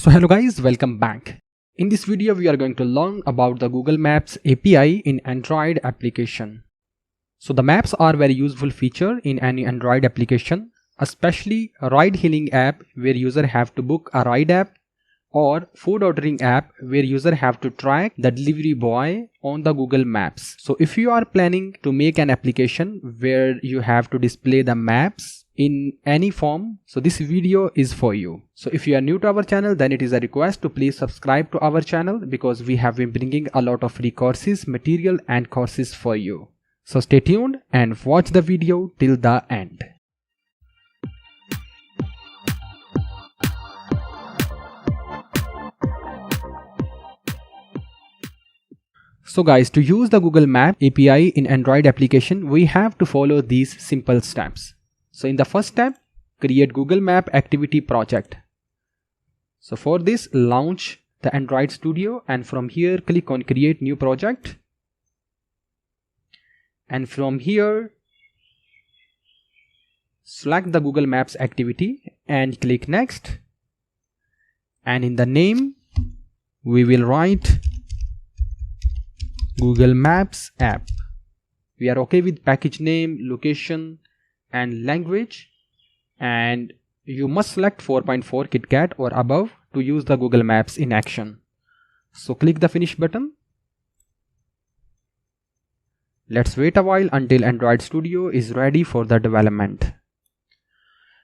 So hello guys, welcome back. In this video we are going to learn about the Google Maps API in Android application. So the maps are very useful feature in any Android application, especially a ride hailing app where user have to book a ride app, or food ordering app where user have to track the delivery boy on the Google Maps. So if you are planning to make an application where you have to display the maps in any form, so this video is for you. So if you are new to our channel, then it is a request to please subscribe to our channel, because we have been bringing a lot of free courses, material and courses for you. So stay tuned and watch the video till the end. So guys, to use the Google Map API in Android application, we have to follow these simple steps. So in the first step, create Google Map activity project. So for this, launch the Android Studio, and from here click on create new project. And from here, select the Google Maps activity and click next. And in the name, we will write Google Maps app. We are okay with package name, location and language, and you must select 4.4 KitKat or above to use the Google Maps in action. So click the finish button. Let's wait a while until Android Studio is ready for the development.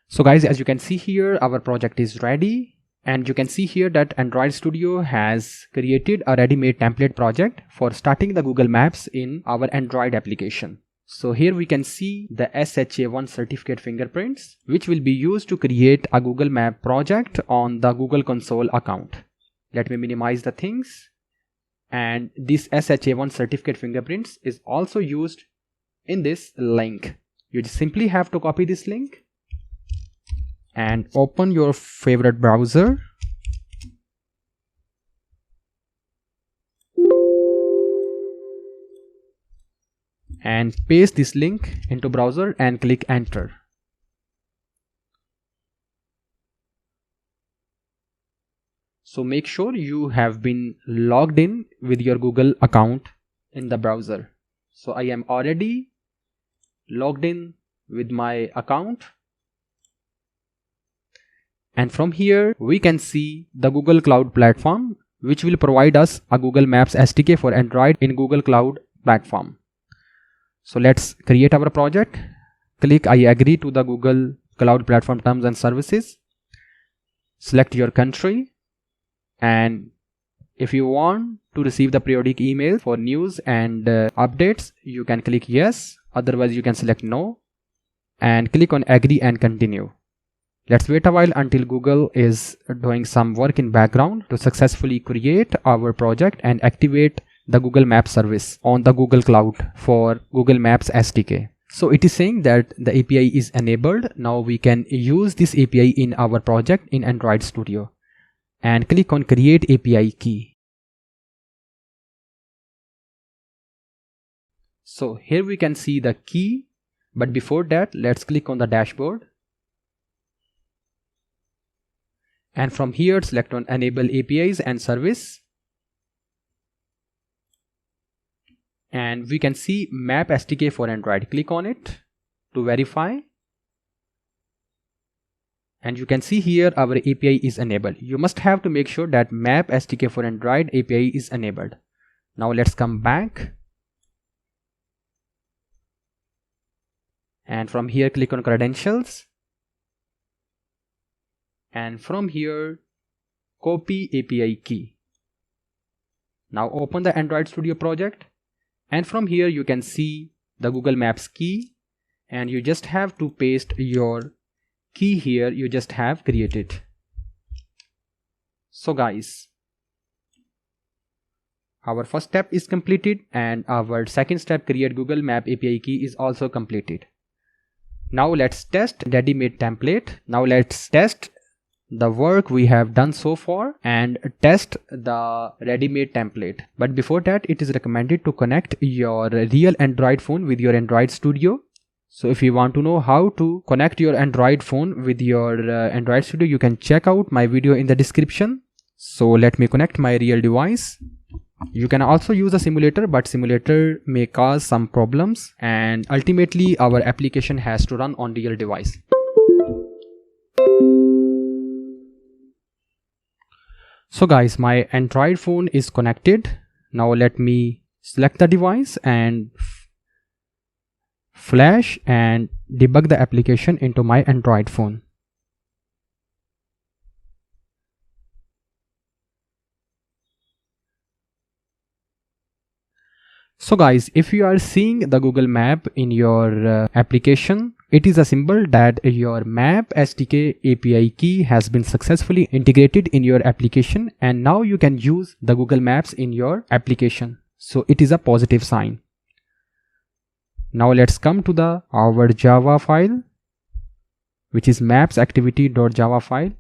So guys, as you can see here, our project is ready. And you can see here that Android Studio has created a ready-made template project for starting the Google Maps in our Android application. So here we can see the SHA-1 certificate fingerprints, which will be used to create a Google Map project on the Google Console account. Let me minimize the things. And this SHA-1 certificate fingerprints is also used in this link. You just simply have to copy this link and open your favorite browser. And paste this link into browser and click enter. So make sure you have been logged in with your Google account in the browser. So I am already logged in with my account. And from here we can see the Google Cloud Platform, which will provide us a Google Maps SDK for Android in Google Cloud Platform. So let's create our project. Click I agree to the Google Cloud Platform terms and services. Select your country, and if you want to receive the periodic email for news and updates, you can click yes. Otherwise you can select no and click on agree and continue. Let's wait a while until Google is doing some work in background to successfully create our project and activate the Google Maps service on the Google Cloud for Google Maps SDK. So it is saying that the API is enabled. Now we can use this API in our project in Android Studio, and click on create API key. So here we can see the key, but before that let's click on the dashboard. And from here select on enable APIs and service. And we can see Map SDK for Android. Click on it to verify. And you can see here our API is enabled. You must have to make sure that Map SDK for Android API is enabled. Now let's come back. And from here click on credentials. And from here copy API key. Now open the Android Studio project. And from here you can see the Google Maps key, and you just have to paste your key here you just have created. So guys, our first step is completed, and our second step, create Google Map API key, is also completed. Now let's test ready-made template. Now let's test the work we have done so far and test the ready-made template. But before that, it is recommended to connect your real Android phone with your Android Studio. So if you want to know how to connect your Android phone with your Android Studio, you can check out my video in the description. So let me connect my real device. You can also use a simulator, but simulator may cause some problems, and ultimately our application has to run on real device. So guys, my Android phone is connected. Now let me select the device and flash and debug the application into my Android phone. So guys, if you are seeing the Google Map in your application, it is a symbol that your Map SDK API key has been successfully integrated in your application, and now you can use the Google Maps in your application. So it is a positive sign. Now let's come to our Java file, which is maps_activity.java file,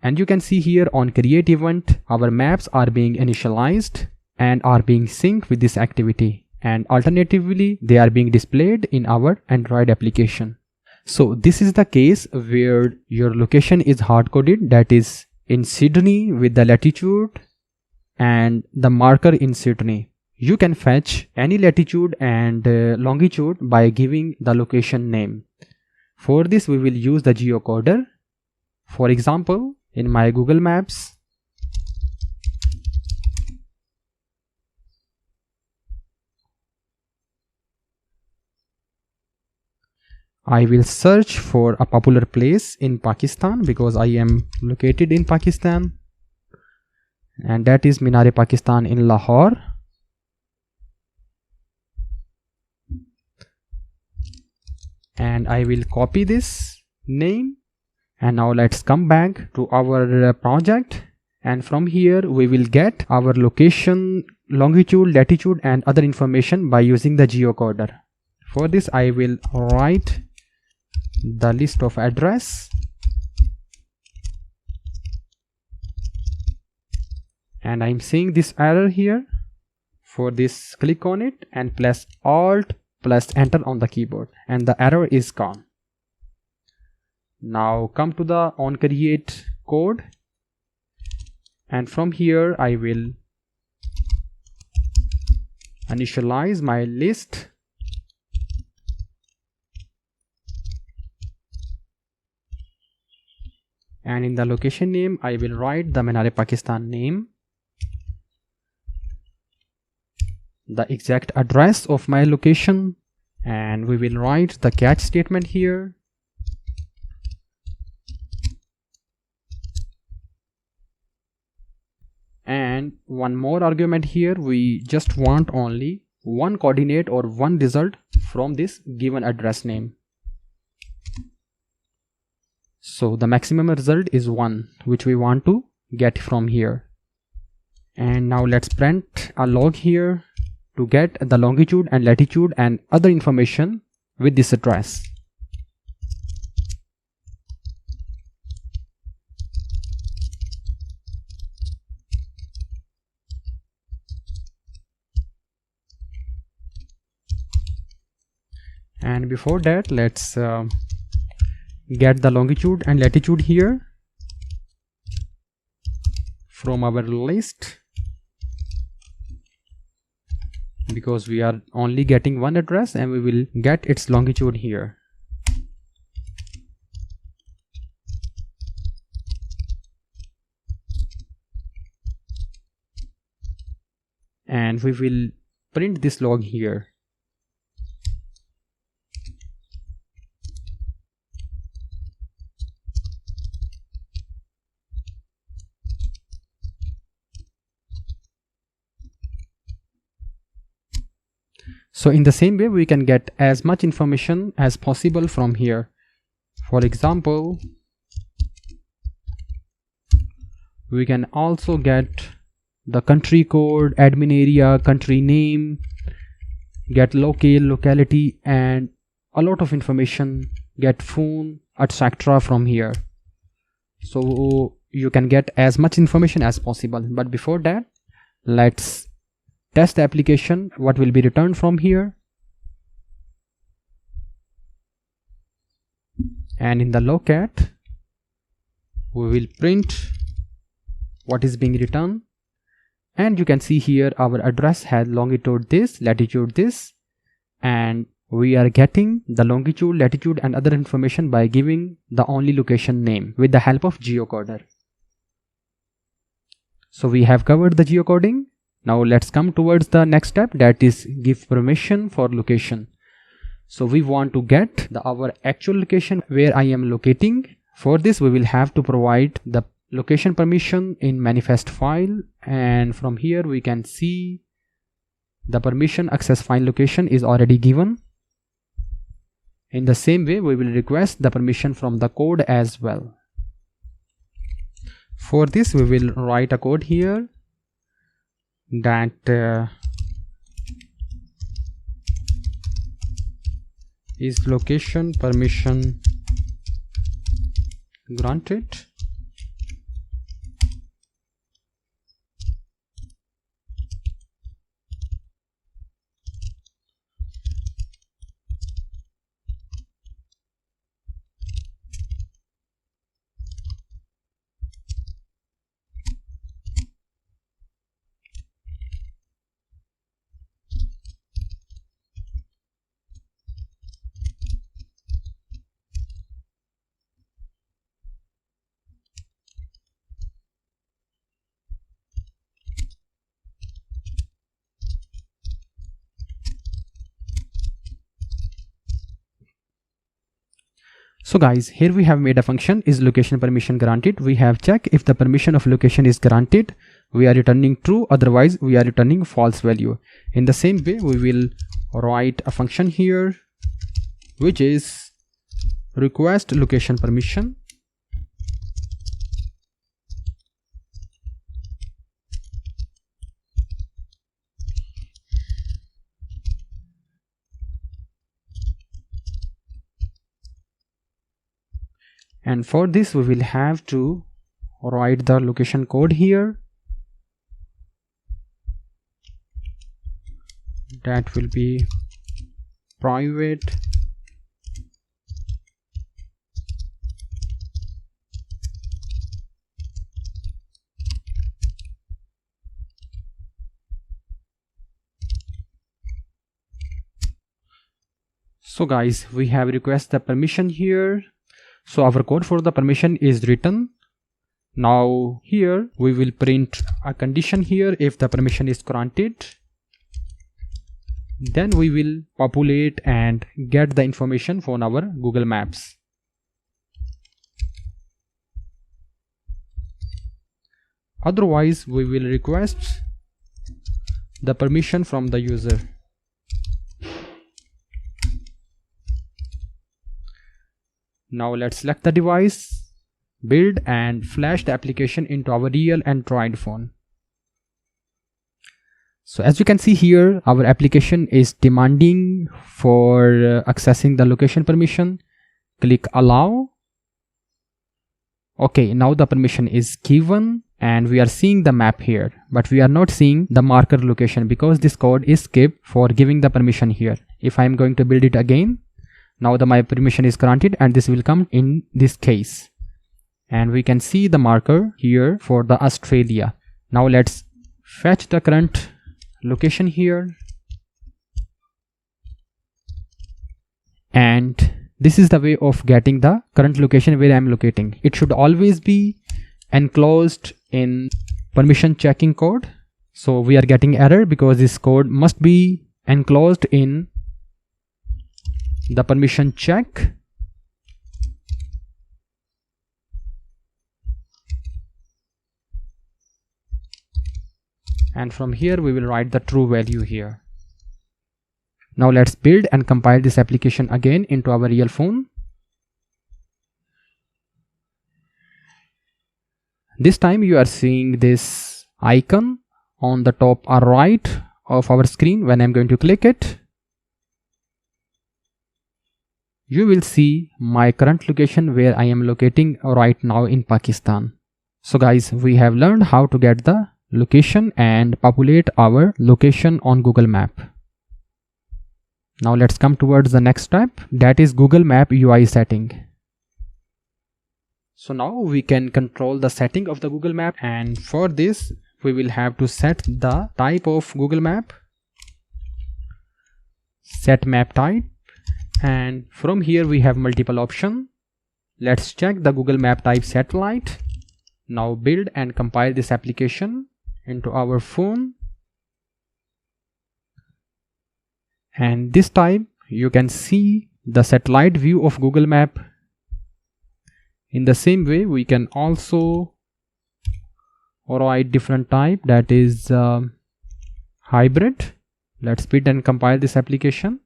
and you can see here on create event our maps are being initialized and are being synced with this activity, and alternatively they are being displayed in our Android application. So this is the case where your location is hard-coded, that is in Sydney with the latitude and the marker in Sydney. You can fetch any latitude and longitude by giving the location name. For this we will use the geocoder. For example, in my Google Maps, I will search for a popular place in Pakistan because I am located in Pakistan, and that is Minar-e-Pakistan in Lahore. And I will copy this name, and now let's come back to our project, and from here we will get our location, longitude, latitude and other information by using the geocoder. For this I will write the list of address, and I'm seeing this error here. For this, click on it and press Alt plus enter on the keyboard, and the error is gone. Now come to the onCreate code, and from here I will initialize my list, and in the location name I will write the Minar-e-Pakistan name, the exact address of my location, and we will write the catch statement here. And one more argument here, we just want only one coordinate or one result from this given address name. So the maximum result is 1, which we want to get from here. And now let's print a log here to get the longitude and latitude and other information with this address. And before that, let's get the longitude and latitude here from our list, because we are only getting one address and we will get its longitude here. And we will print this log here. So in the same way, we can get as much information as possible from here. For example, we can also get the country code, admin area, country name, get locality, and a lot of information, get phone, etc. from here. So you can get as much information as possible. But before that, let's test the application, what will be returned from here. And in the locat, we will print what is being written. And you can see here our address has longitude this, latitude this, and we are getting the longitude, latitude and other information by giving the only location name with the help of geocoder. So we have covered the geocoding. Now let's come towards the next step, that is give permission for location. So we want to get our actual location where I am locating. For this we will have to provide the location permission in manifest file, and from here we can see the permission access file location is already given. In the same way we will request the permission from the code as well. For this we will write a code here that is location permission granted. So guys, here we have made a function is location permission granted. We have checked if the permission of location is granted, we are returning true, otherwise we are returning false value. In the same way we will write a function here which is request location permission. And for this we will have to write the location code here. That will be private So guys, we have request the permission here. So our code for the permission is written. Now here we will print a condition here if the permission is granted. Then we will populate and get the information from our Google Maps. Otherwise we will request the permission from the user. Now let's select the device, build and flash the application into our real Android phone. So as you can see here, our application is demanding for accessing the location permission. Click allow. Okay, now the permission is given and we are seeing the map here, but we are not seeing the marker location because this code is skipped for giving the permission here. If I am going to build it again, now my permission is granted and this will come in this case. And we can see the marker here for the Australia. Now let's fetch the current location here. And this is the way of getting the current location where I am locating. It should always be enclosed in permission checking code. So we are getting error because this code must be enclosed in the permission check. And from here we will write the true value here. Now let's build and compile this application again into our real phone. This time you are seeing this icon on the top right of our screen. When I'm going to click it, you will see my current location where I am locating right now in Pakistan. So guys, we have learned how to get the location and populate our location on Google Map. Now let's come towards the next step, that is Google Map UI setting. So now we can control the setting of the Google Map, and for this we will have to set the type of Google Map. Set map type, and from here we have multiple options. Let's check the Google Map type satellite. Now build and compile this application into our phone, and this time you can see the satellite view of Google Map. In the same way, we can also write different type, that is hybrid. Let's build and compile this application.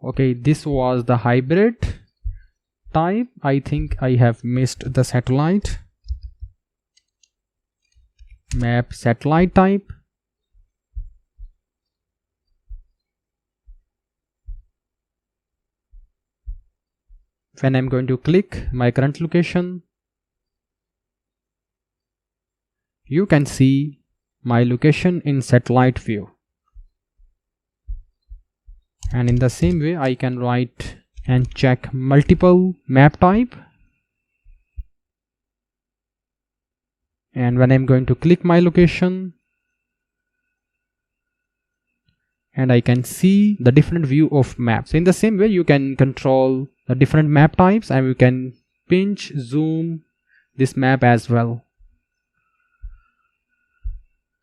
Okay, this was the hybrid type. I think I have missed the satellite. Map satellite type. When I'm going to click my current location, you can see my location in satellite view. And in the same way, I can write and check multiple map type. And when I'm going to click my location, and I can see the different view of maps. So in the same way, you can control the different map types, and you can pinch, zoom this map as well.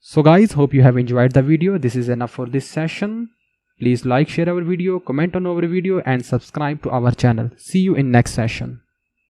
So guys, hope you have enjoyed the video. This is enough for this session. Please like, share our video, comment on our video, and subscribe to our channel. See you in next session.